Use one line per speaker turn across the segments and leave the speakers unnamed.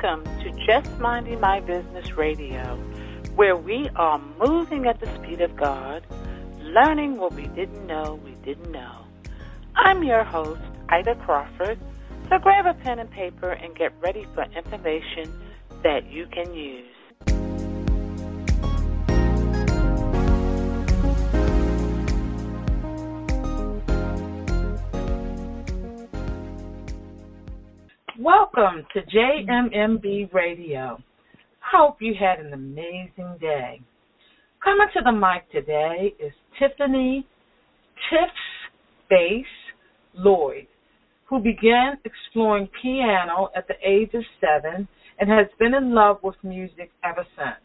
Welcome to Just Minding My Business Radio, where we are moving at the speed of God, learning what we didn't know we didn't know. I'm your host, Ida Crawford, so grab a pen and paper and get ready for information that you can use. Welcome to JMMB Radio. I hope you had an amazing day. Coming to the mic today is Tiffany Tiffs Base Lloyd, who began exploring piano at the age of 7 and has been in love with music ever since.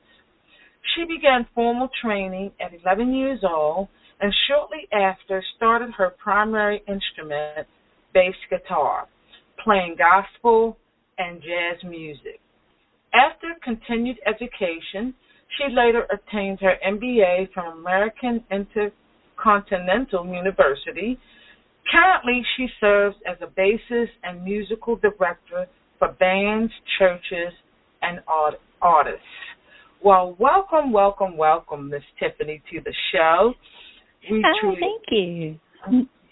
She began formal training at 11 years old and shortly after started her primary instrument, bass guitar, playing gospel and jazz music. After continued education, she later obtained her MBA from American Intercontinental University. Currently, she serves as a bassist and musical director for bands, churches, and artists. Well, welcome, Miss Tiffany, to the show.
Thank you.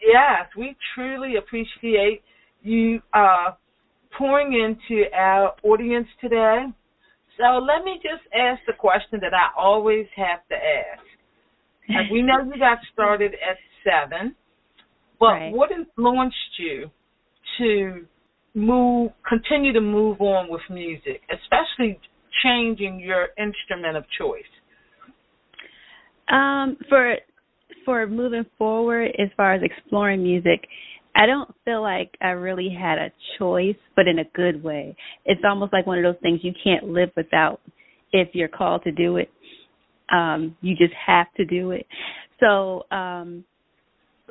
Yes, we truly appreciate you pouring into our audience today. So let me just ask the question that I always have to ask. We know you got started at 7, but right. What influenced you to continue to move on with music, especially changing your instrument of choice?
For moving forward, as far as exploring music, I don't feel like I really had a choice, but in a good way. It's almost like one of those things you can't live without if you're called to do it. You just have to do it. So, and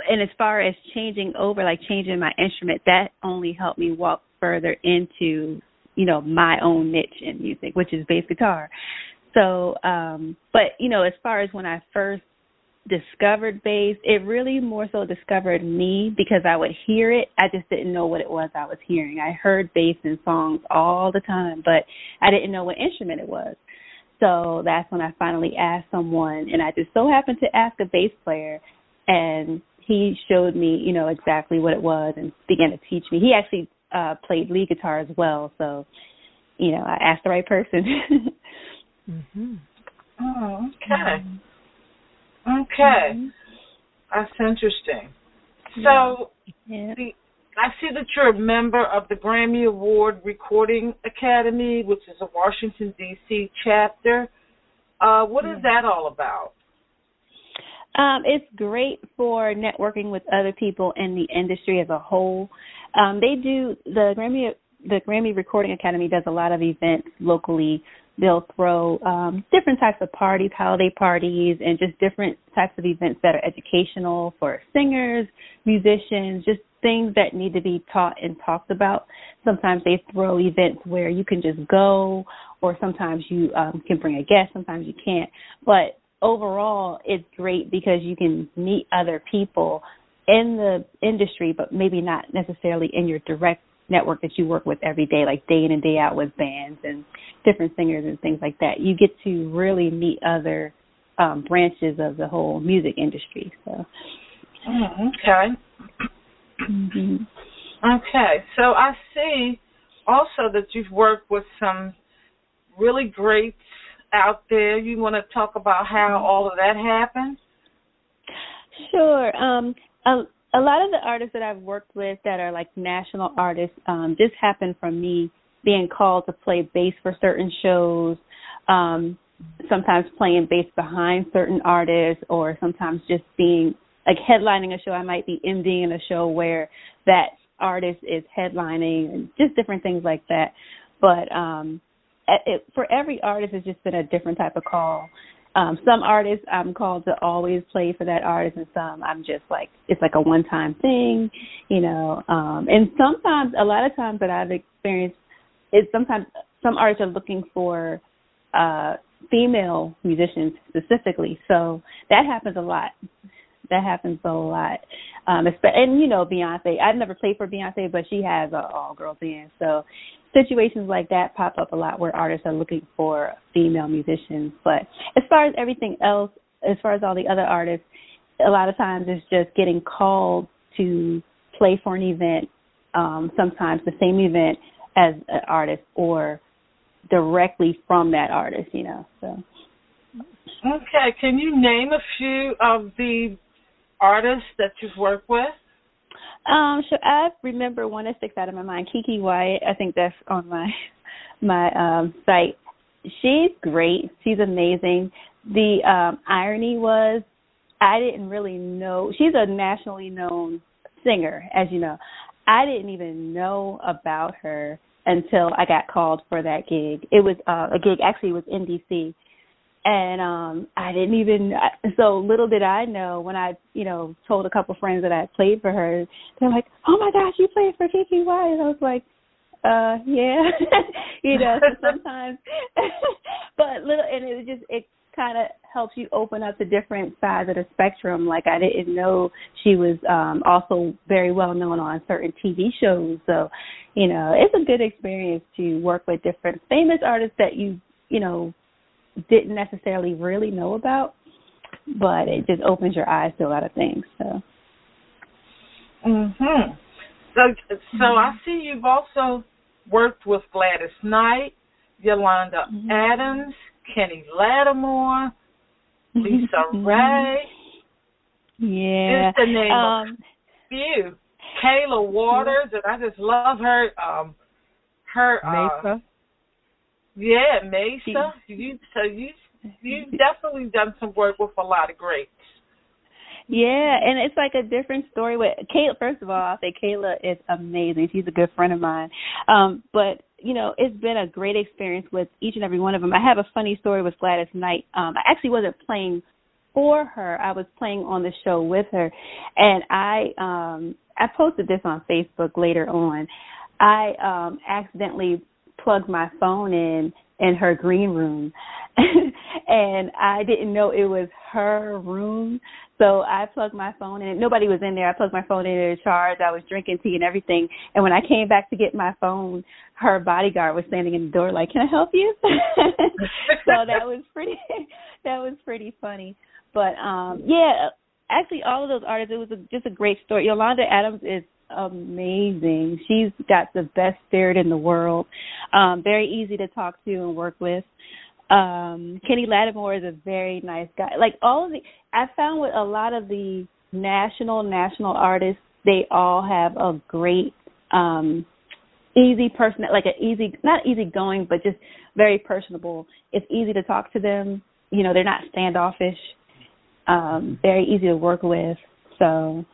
as far as changing my instrument, that only helped me walk further into, my own niche in music, which is bass guitar. So, but, as far as when I first discovered bass, it really more so discovered me because I would hear it. I just didn't know what it was I was hearing. I heard bass in songs all the time, but I didn't know what instrument it was. So that's when I finally asked someone, and I just so happened to ask a bass player, and he showed me, exactly what it was and began to teach me. He actually played lead guitar as well, so, I asked the right person.
Mm-hmm. Oh, okay. Mm-hmm. Okay, that's interesting. So, I see that you're a member of the Grammy Award Recording Academy, which is a Washington, D.C. chapter. What is that all about?
It's great for networking with other people in the industry as a whole. The Grammy Recording Academy does a lot of events locally. They'll throw different types of parties, holiday parties, and just different types of events that are educational for singers, musicians, just things that need to be taught and talked about. Sometimes they throw events where you can just go, or sometimes you can bring a guest, sometimes you can't. But overall, it's great because you can meet other people in the industry, but maybe not necessarily in your direct network that you work with every day, like day in and day out with bands and different singers and things like that. You get to really meet other branches of the whole music industry. So,
okay.
Mm-hmm.
Okay, so I see also that you've worked with some really greats out there. You want to talk about how all of that happened?
Sure. A lot of the artists that I've worked with that are like national artists just happened from me being called to play bass for certain shows, sometimes playing bass behind certain artists, or sometimes just being like headlining a show. I might be MDing a show where that artist is headlining and just different things like that. But for every artist, it's just been a different type of call. Some artists I'm called to always play for that artist, and some I'm just like, it's like a one-time thing, and sometimes, a lot of times that I've experienced is sometimes some artists are looking for female musicians specifically, so that happens a lot. And Beyonce, I've never played for Beyonce, but she has an all-girl band, so situations like that pop up a lot where artists are looking for female musicians. But as far as everything else, as far as all the other artists, a lot of times it's just getting called to play for an event, sometimes the same event as an artist or directly from that artist, you know. So.
Okay, can you name a few of the artists that you've worked with?
So I remember one that sticks out of my mind, KeKe Wyatt. I think that's on my site. She's great. She's amazing. The irony was I didn't really know. She's a nationally known singer, as you know. I didn't even know about her until I got called for that gig. It was a gig, actually it was in D.C., and I didn't even, so little did I know when I, you know, told a couple friends that I had played for her, they're like, oh my gosh, you played for KeKe Wyatt. I was like, yeah, you know, so sometimes, but little, and it kind of helps you open up to different sides of the spectrum. Like I didn't know she was also very well known on certain TV shows. So, you know, it's a good experience to work with different famous artists that you know, didn't necessarily really know about, but it just opens your eyes to a lot of things. So.
Mhm. So I see you've also worked with Gladys Knight, Yolanda Adams, Kenny Lattimore, Lisa Raye.
Yeah.
Just to name a few. Kayla Waters, and I just love her.
Maysa.
Yeah, Maysa. You've definitely done some work with a lot of greats.
Yeah, and it's like a different story with Kayla. First of all, I'll say Kayla is amazing. She's a good friend of mine. But, you know, it's been a great experience with each and every one of them. I have a funny story with Gladys Knight. I actually wasn't playing for her. I was playing on the show with her. And I posted this on Facebook later on. I accidentally plugged my phone in her green room, and I didn't know it was her room. So I plugged my phone in. Nobody was in there. I plugged my phone in to charge. I was drinking tea and everything. And when I came back to get my phone, her bodyguard was standing in the door like, "Can I help you?" So that was pretty funny. But yeah, actually all of those artists, it was just a great story. Yolanda Adams is amazing. She's got the best spirit in the world. Very easy to talk to and work with. Kenny Lattimore is a very nice guy. Like I found with a lot of the national artists, they all have a great, easy person, like not easygoing, but just very personable. It's easy to talk to them. You know, they're not standoffish. Very easy to work with. So,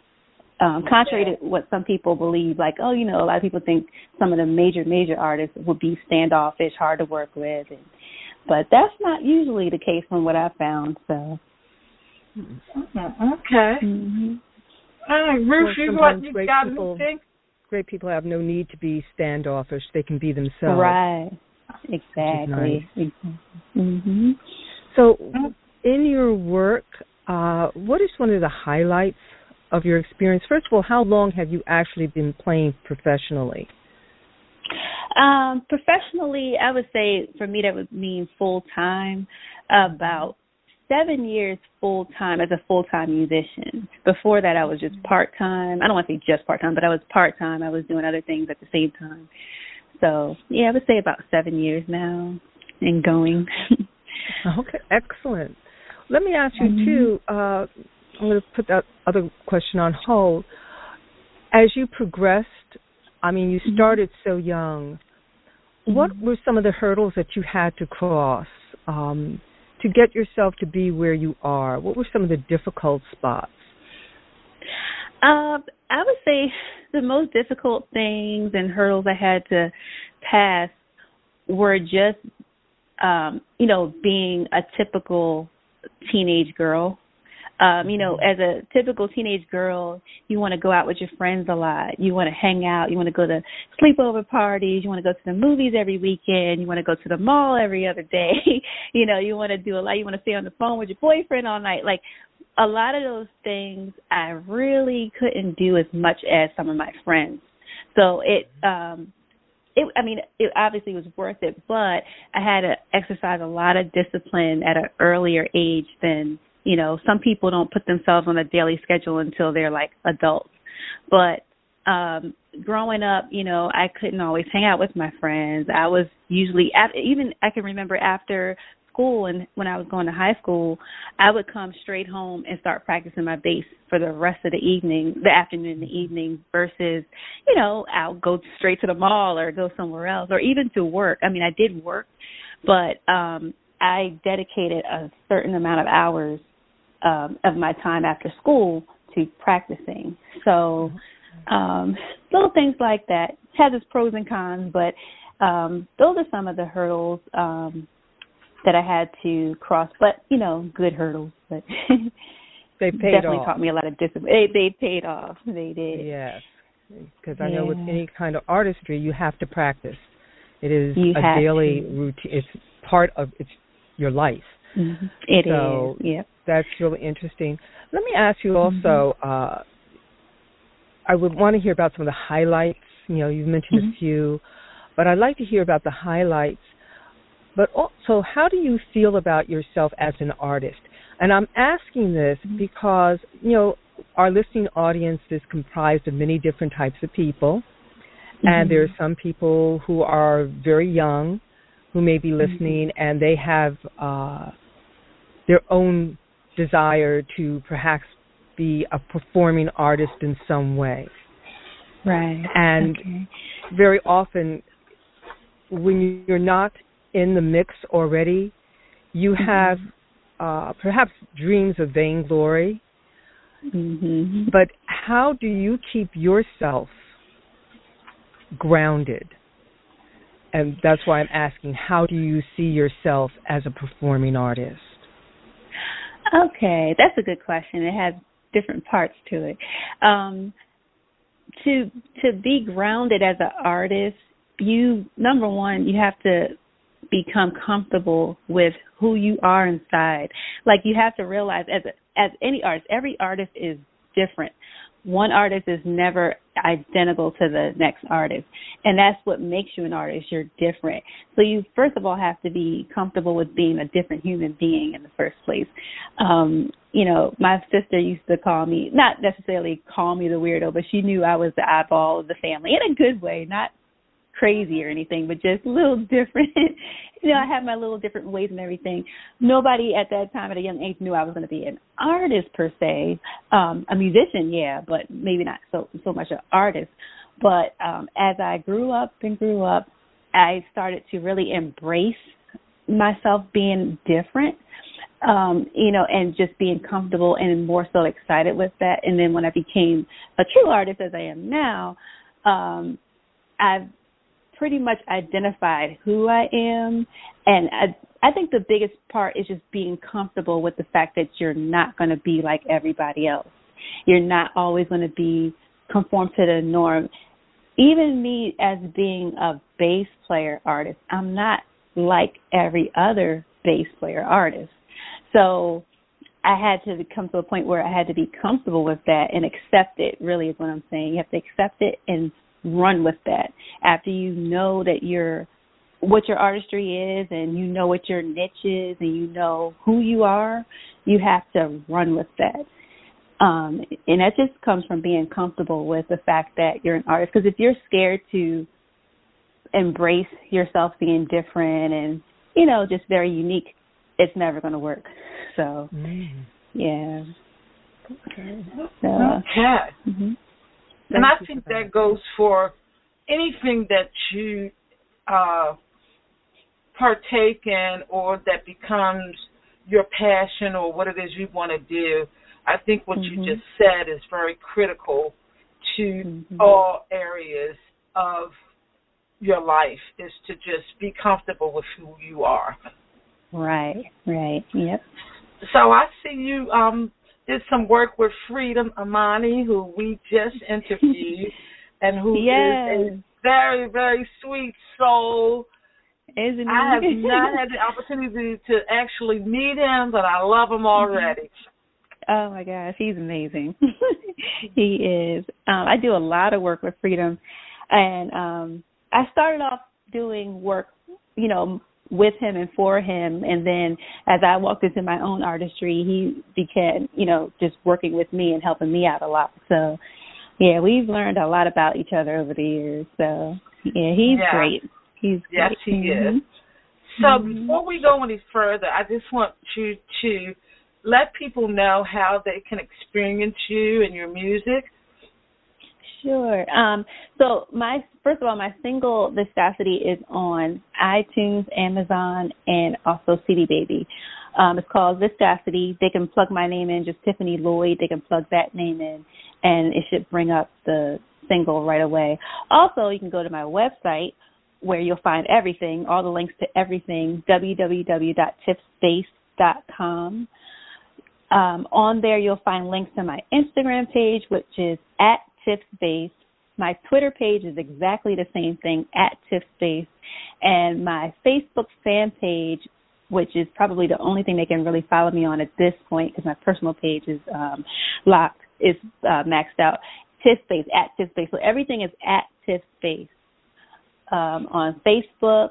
contrary to what some people believe, like, oh, you know, a lot of people think some of the major artists would be standoffish, hard to work with, but that's not usually the case from what I've found. So.
Okay.
Mm-hmm.
Ruth, you got anything?
Great people have no need to be standoffish. They can be themselves.
Right. Exactly.
Nice.
Mm-hmm.
So, in your work, what is one of the highlights of your experience? First of all, how long have you actually been playing professionally?
Professionally, I would say for me that would mean full-time, about 7 years full-time as a full-time musician. Before that, I was just part-time. I don't want to say just part-time, but I was part-time. I was doing other things at the same time. So, yeah, I would say about 7 years now and going.
Okay, excellent. Let me ask you, too, I'm going to put that other question on hold. As you progressed, I mean, you started so young. What were some of the hurdles that you had to cross to get yourself to be where you are? What were some of the difficult spots?
I would say the most difficult things and hurdles I had to pass were just, you know, being a typical teenage girl. You know, as a typical teenage girl, you want to go out with your friends a lot. You want to hang out. You want to go to sleepover parties. You want to go to the movies every weekend. You want to go to the mall every other day. You know, you want to do a lot. You want to stay on the phone with your boyfriend all night. Like, a lot of those things I really couldn't do as much as some of my friends. So it obviously was worth it, but I had to exercise a lot of discipline at an earlier age than, some people don't put themselves on a daily schedule until they're like adults. But growing up, I couldn't always hang out with my friends. I was usually, I can remember after school and when I was going to high school, I would come straight home and start practicing my bass for the rest of the afternoon and the evening versus, I'll go straight to the mall or go somewhere else or even to work. I did work, but I dedicated a certain amount of hours of my time after school to practicing. So little things like that has its pros and cons, but those are some of the hurdles that I had to cross, but, good hurdles. But
they paid
definitely
off.
Taught me a lot of discipline. They paid off. They did.
Yes, because I know with any kind of artistry, you have to practice. It is a daily routine. It's part of your life.
Mm-hmm. It
is.
Yeah.
That's really interesting. Let me ask you also, I would want to hear about some of the highlights. You've mentioned a few, but I'd like to hear about the highlights. But also, how do you feel about yourself as an artist? And I'm asking this because, our listening audience is comprised of many different types of people. And there are some people who are very young who may be listening and they have their own desire to perhaps be a performing artist in some way.
Right.
And very often when you're not in the mix already, you have perhaps dreams of vainglory. But how do you keep yourself grounded? And that's why I'm asking, how do you see yourself as a performing artist?
Okay, that's a good question. It has different parts to it. To be grounded as an artist, number one, you have to become comfortable with who you are inside. Like, you have to realize as any artist, every artist is different. One artist is never identical to the next artist, and that's what makes you an artist. You're different. So you first of all have to be comfortable with being a different human being in the first place. My sister used to not necessarily call me the weirdo, but she knew I was the eyeball of the family in a good way, not crazy or anything, but just a little different. I had my little different ways and everything. Nobody at that time at a young age knew I was going to be an artist per se. A musician, yeah, but maybe not so much an artist. But as I grew up, I started to really embrace myself being different, and just being comfortable and more so excited with that. And then when I became a true artist, as I am now, I've pretty much identified who I am, and I think the biggest part is just being comfortable with the fact that you're not going to be like everybody else. You're not always going to conform to the norm. Even me as being a bass player artist, I'm not like every other bass player artist. So I had to come to a point where I had to be comfortable with that and accept it, really is what I'm saying. You have to accept it and run with that. After you know that what your artistry is and you know what your niche is and you know who you are, you have to run with that. And that just comes from being comfortable with the fact that you're an artist. Because if you're scared to embrace yourself being different and, just very unique, it's never going to work. So, yeah.
Okay.
And
I think that goes for anything that you partake in or that becomes your passion or what it is you want to do. I think what you just said is very critical to all areas of your life, is to just be comfortable with who you are.
Right, yep.
So I see you did some work with Freedom Imani, who we just interviewed, and who is a very, very sweet soul.
Isn't he?
I have not had the opportunity to actually meet him, but I love him already.
Oh, my gosh, he's amazing. He is. I do a lot of work with Freedom, and I started off doing work, you know, with him and for him, and then as I walked into my own artistry, he became, you know, just working with me and helping me out a lot. So, yeah, we've learned a lot about each other over the years. So, yeah, he's great. He's
yes,
great.
he is. So before we go any further, I just want you to let people know how they can experience you and your music.
Sure. So first of all, my single Viscosity is on iTunes, Amazon, and also CD Baby. It's called Viscosity. They can plug my name in, just Tiffany Lloyd. They can plug that name in, and it should bring up the single right away. Also, you can go to my website where you'll find everything, all the links to everything, www.tiffsbase.com. On there, you'll find links to my Instagram page, which is @Tiffs Base. My Twitter page is exactly the same thing, @Tiffs Base. And my Facebook fan page, which is probably the only thing they can really follow me on at this point because my personal page is locked, is maxed out, Tiffs Base, @Tiffs Base. So everything is @Tiffs Base. On Facebook,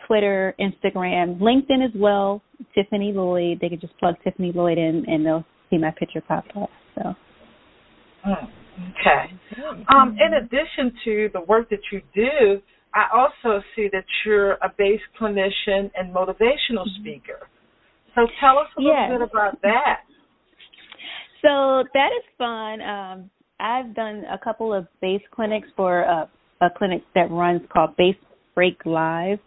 Twitter, Instagram, LinkedIn as well, Tiffany Lloyd. They can just plug Tiffany Lloyd in and they'll see my picture pop up. So.
Okay. In addition to the work that you do, I also see that you're a bass clinician and motivational speaker. So tell us a little bit about that.
So that is fun. I've done a couple of bass clinics for a clinic that runs called Bass Break Live.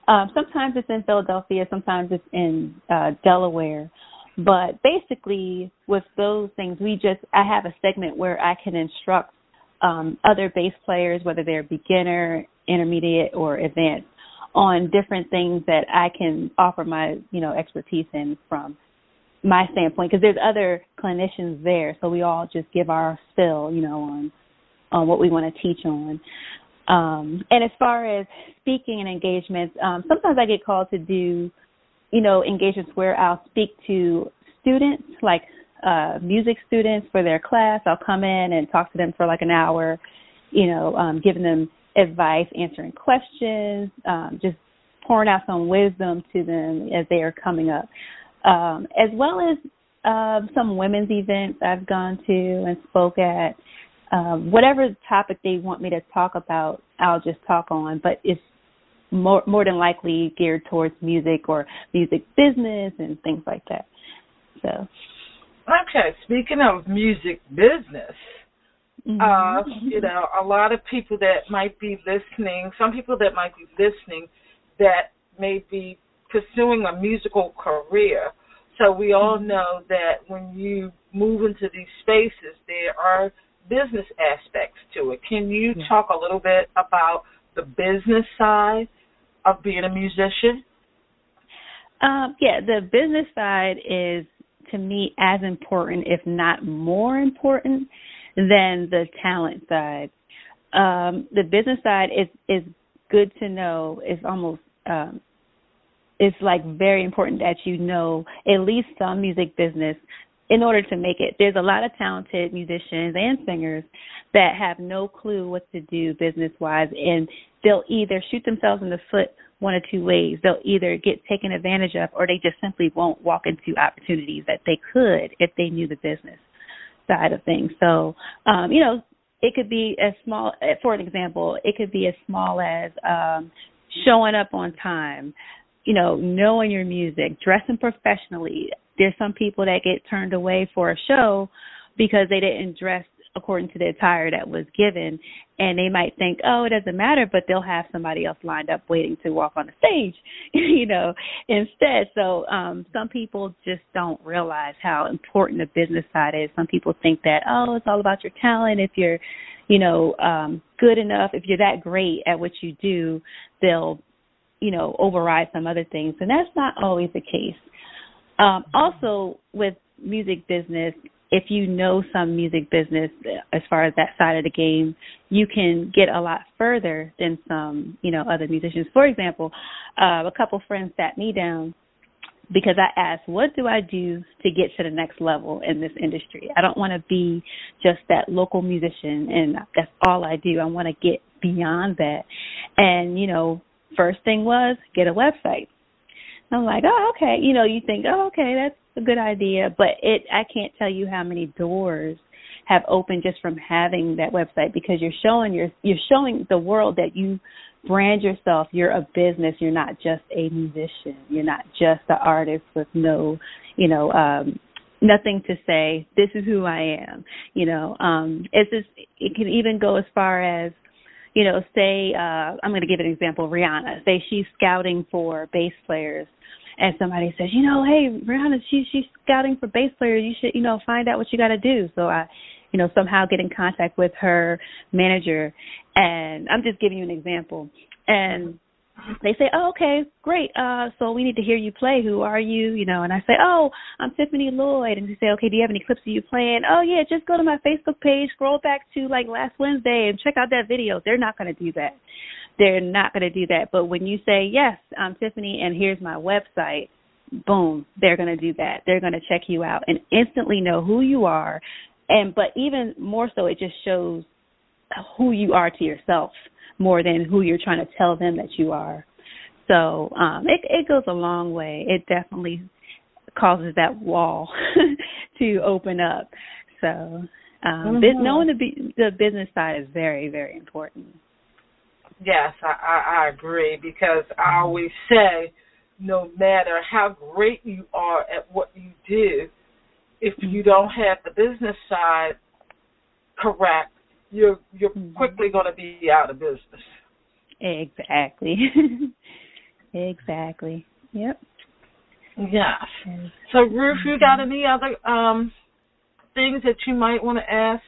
Sometimes it's in Philadelphia, sometimes it's in Delaware. But basically, with those things, I have a segment where I can instruct other bass players, whether they're beginner, intermediate, or advanced, on different things that I can offer my, expertise in from my standpoint. Because there's other clinicians there, so we all just give our spill, on what we want to teach on. And as far as speaking and engagements, sometimes I get called to do engagements where I'll speak to students, like music students for their class. I'll come in and talk to them for like an hour, giving them advice, answering questions, just pouring out some wisdom to them as they are coming up, as well as some women's events I've gone to and spoke at. Whatever topic they want me to talk about, I'll just talk on, but it's more than likely geared towards music or music business and things like that. So,
okay, speaking of music business, a lot of people that might be listening, some people that might be listening that may be pursuing a musical career. So we all know that when you move into these spaces, there are business aspects to it. Can you talk a little bit about the business side of being a musician?
The business side is, to me, as important, if not more important, than the talent side. The business side is good to know. It's almost it's like very important that you know at least some music business in order to make it. There's a lot of talented musicians and singers that have no clue what to do business-wise, and they'll either shoot themselves in the foot one of two ways. They'll either get taken advantage of, or they just simply won't walk into opportunities that they could if they knew the business side of things. So, it could be as small, for an example, it could be as small as showing up on time, knowing your music, dressing professionally. There's some people that get turned away for a show because they didn't dress according to the attire that was given, and they might think, oh, it doesn't matter, but they'll have somebody else lined up waiting to walk on the stage, instead. So some people just don't realize how important the business side is. Some people think that, oh, it's all about your talent. If you're, good enough, if you're that great at what you do, they'll, override some other things, and that's not always the case. Also, with music business, if you know some music business as far as that side of the game, you can get a lot further than some, other musicians. For example, a couple friends sat me down because I asked, what do I do to get to the next level in this industry? I don't want to be just that local musician and that's all I do. I want to get beyond that. And, you know, first thing was get a website. I'm like, oh, okay. You know, you think, oh, okay, that's a good idea. But I can't tell you how many doors have opened just from having that website, because you're showing the world that you brand yourself. You're a business. You're not just a musician. You're not just an artist with no, you know, nothing to say. This is who I am. You know, it can even go as far as, you know, say, I'm going to give an example, Rihanna. Say she's scouting for bass players, and somebody says, you know, hey, Rihanna, she's scouting for bass players. You should, you know, find out what you got to do. So I, you know, somehow get in contact with her manager, and I'm just giving you an example. And they say, oh, okay, great. So we need to hear you play. Who are you? You know, and I say, oh, I'm Tiffany Lloyd. And they say, okay, do you have any clips of you playing? Oh, yeah, just go to my Facebook page, scroll back to like last Wednesday and check out that video. They're not going to do that. They're not going to do that. But when you say, yes, I'm Tiffany and here's my website, boom, they're going to do that. They're going to check you out and instantly know who you are. But even more so, it just shows who you are to yourself more than who you're trying to tell them that you are. So it goes a long way. It definitely causes that wall to open up. So knowing the business side is very, very important.
Yes, I agree, because I always say no matter how great you are at what you do, if you don't have the business side correct, you're quickly going to be out of business.
Exactly. Exactly. Yep.
Yes. So, Ruth, you got any other things that you might want to ask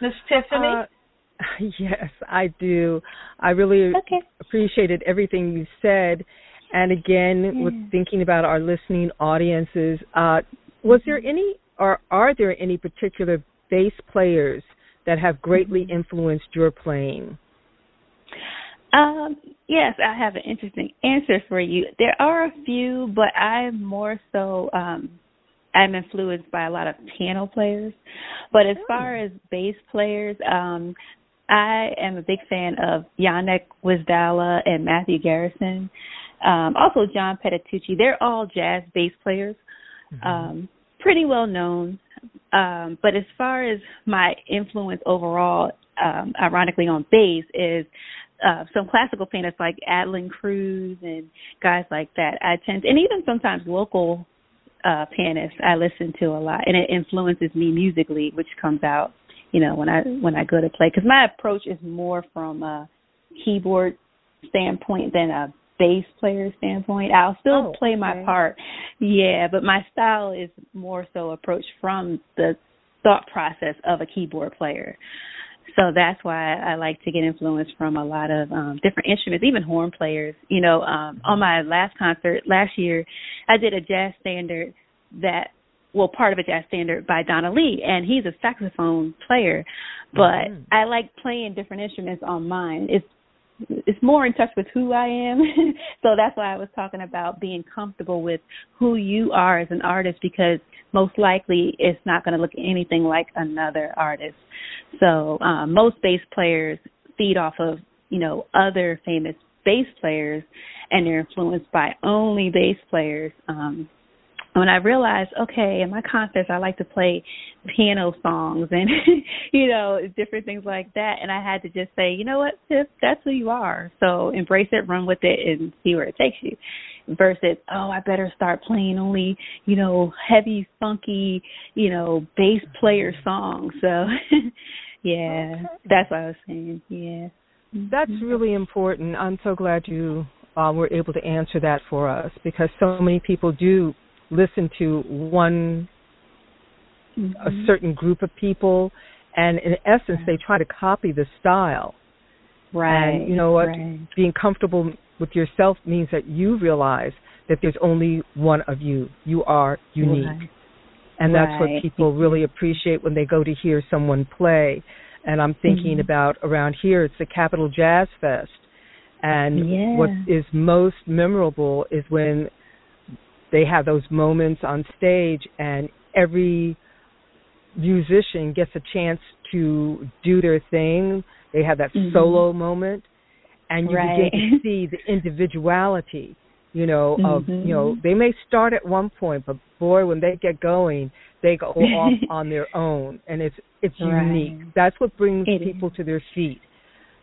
Miss Tiffany?
Yes, I do. I really appreciated everything you said. And again, with thinking about our listening audiences, was there any, or are there any particular bass players that have greatly influenced your playing?
Yes, I have an interesting answer for you. There are a few, but I'm more so, I'm influenced by a lot of piano players. But as far as bass players, I am a big fan of Yannick Wisdala and Matthew Garrison. Also John Petitucci. They're all jazz bass players, pretty well known. But as far as my influence overall, ironically on bass, is some classical pianists like Adlin Cruz and guys like that. And even sometimes local pianists I listen to a lot, and it influences me musically, which comes out, you know, when I go to play, because my approach is more from a keyboard standpoint than a bass player standpoint. I'll still play my part, but my style is more so approached from the thought process of a keyboard player. So that's why I like to get influenced from a lot of different instruments, even horn players. You know, on my last concert last year, I did a jazz standard part of a jazz standard by Donna Lee, and he's a saxophone player, but I like playing different instruments on mine. It's more in touch with who I am. So that's why I was talking about being comfortable with who you are as an artist, because most likely it's not going to look anything like another artist. So most bass players feed off of, you know, other famous bass players, and they're influenced by only bass players. When I realized, okay, in my concerts I like to play piano songs and, you know, different things like that. And I had to just say, you know what, Tiff, that's who you are. So embrace it, run with it, and see where it takes you. Versus, I better start playing only, you know, heavy, funky, you know, bass player songs. So, that's what I was saying,
That's really important. I'm so glad you were able to answer that for us, because so many people do listen to a certain group of people, and in essence they try to copy the style. Right. And you know what? Right. Being comfortable with yourself means that you realize that there's only one of you. You are unique. Right. And that's what people really appreciate when they go to hear someone play. And I'm thinking about around here, it's the Capitol Jazz Fest. And what is most memorable is when they have those moments on stage and every musician gets a chance to do their thing They have that solo moment, and you begin to see the individuality, of, they may start at one point, but boy, when they get going, they go off on their own, and it's unique. That's what brings people to their feet,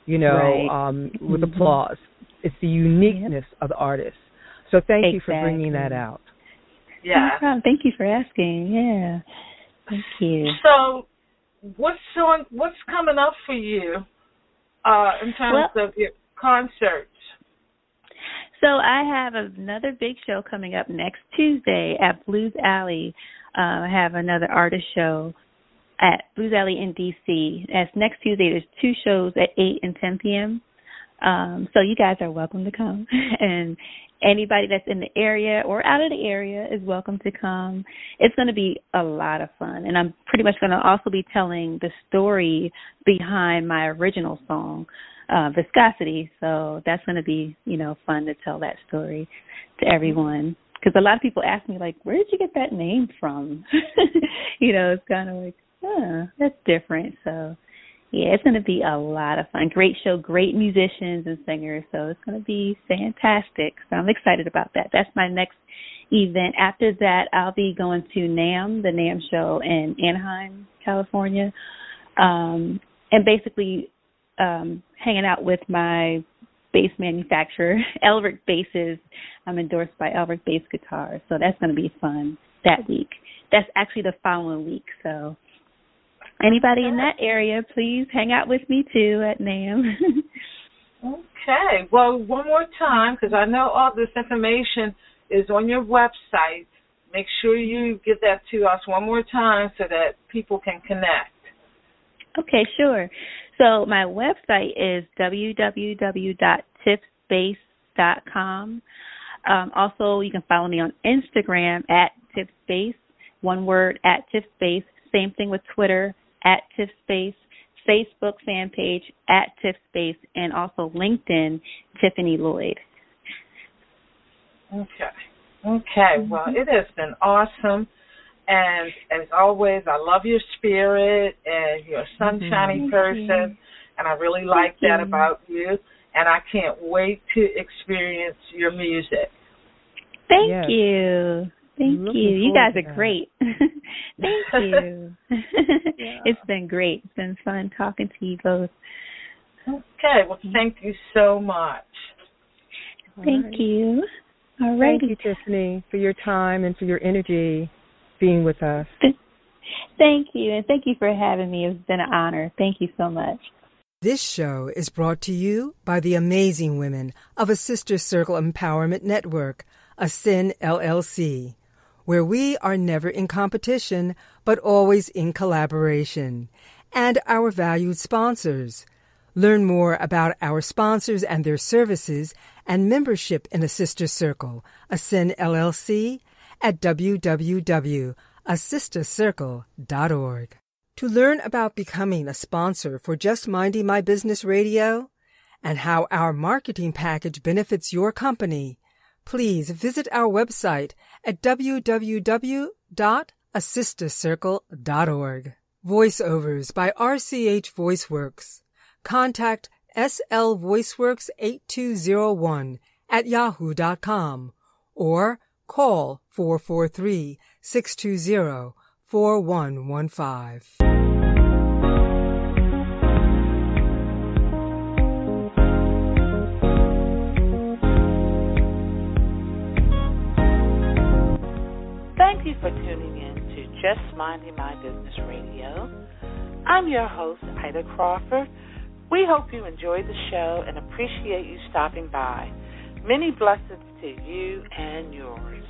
with applause. It's the uniqueness of the artist. So thank you for bringing that out.
Yeah.
No problem. Thank you for asking. Yeah. Thank you.
So what's coming up for you in terms of your concerts?
So I have another big show coming up next Tuesday at Blues Alley. I have another artist show at Blues Alley in D.C. That's next Tuesday. There's 2 shows at 8 and 10 p.m. So you guys are welcome to come. And anybody that's in the area or out of the area is welcome to come. It's going to be a lot of fun. And I'm pretty much going to also be telling the story behind my original song, Viscosity. So that's going to be, fun to tell that story to everyone. Because a lot of people ask me, like, where did you get that name from? It's kind of like, that's different. So, yeah, it's going to be a lot of fun. Great show, great musicians and singers. So it's going to be fantastic. So I'm excited about that. That's my next event. After that, I'll be going to NAMM, the NAMM show in Anaheim, California, and basically hanging out with my bass manufacturer, Elric Basses. I'm endorsed by Elric Bass Guitars, so that's going to be fun that week. That's actually the following week, so anybody in that area, please hang out with me too at NAMM.
Okay. Well, one more time, because I know all this information is on your website. Make sure you give that to us one more time so that people can connect.
Okay, sure. So my website is www.tiffsbase.com. Also, you can follow me on Instagram at Tiffs Base, one word, at Tiffs Base. Same thing with Twitter, at Tiffs Base. Facebook fan page, at Tiffs Base, and also LinkedIn, Tiffany Lloyd.
Okay. Well, it has been awesome. And as always, I love your spirit, and you're a sunshiny person, and I really like that about you. And I can't wait to experience your music.
Thank you. Thank you. You guys are great. Thank you. It's been great. It's been fun talking to you both.
Okay. Well, thank you so much.
Thank you. All right.
Thank you, Tiffany, for your time and for your energy being with us.
Thank you, and thank you for having me. It's been an honor. Thank you so much.
This show is brought to you by the amazing women of a Sister Circle Empowerment Network, ASCEN LLC, where we are never in competition, but always in collaboration, and our valued sponsors. Learn more about our sponsors and their services and membership in a Sister Circle, ASCEN LLC, at www.assistercircle.org. To learn about becoming a sponsor for Just Minding My Business Radio and how our marketing package benefits your company, please visit our website at www.assistercircle.org. Voiceovers by RCH VoiceWorks. Contact slvoiceworks8201@yahoo.com or call 443-620-4115.
Thank you for tuning in to Just Minding My Business Radio. I'm your host, Ida Crawford. We hope you enjoyed the show and appreciate you stopping by. Many blessings to you and yours.